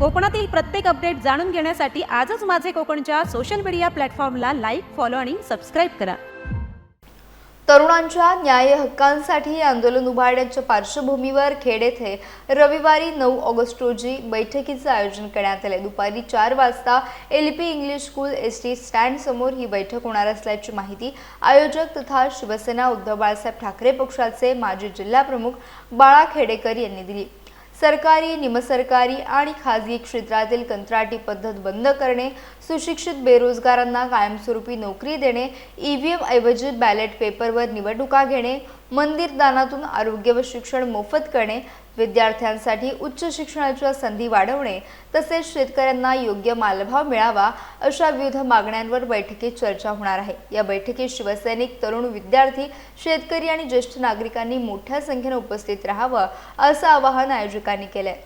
कोकणातील प्रत्येक अपडेट जाणून घेण्यासाठी आजच माझे कोकणच्या सोशल मीडिया प्लॅटफॉर्मला लाईक, फॉलो आणि सबस्क्राईब करा। तरुणांच्या न्याय हक्कांसाठी आंदोलन उभारण्याच्या पार्श्वभूमीवर खेड येथे रविवारी 9 ऑगस्ट रोजी बैठकीचे आयोजन करण्यात आले। दुपारी 4 वाजता LP English school ST stand समोर ही बैठक होणार असल्याची माहिती आयोजक तथा शिवसेना उद्धव बाळासाहेब ठाकरे पक्षाचे माजी जिल्हा प्रमुख बाळा खेडेकर यांनी दिली। सरकारी, निमसरकारी आणि खाजगी क्षेत्रातील कंत्राटी पद्धत बंद करणे, सुशिक्षित बेरोजगारांना कायमस्वरूपी नोकरी देणे, ईव्हीएम ऐवजी बॅलेट पेपरवर निवडणुका घेणे, मंदिर दानातून आरोग्य व शिक्षण मोफत करणे, विद्यार्थ्यांसाठी उच्च शिक्षणाच्या संधी वाढवणे तसेच शेतकऱ्यांना योग्य मालभाव मिळावा अशा विविध मागण्यांवर बैठकीत चर्चा होणार आहे। या बैठकीत शिवसैनिक, तरुण, विद्यार्थी, शेतकरी आणि ज्येष्ठ नागरिकांनी मोठ्या संख्येने उपस्थित राहावं असं आवाहन आयोजकांनी केलंय।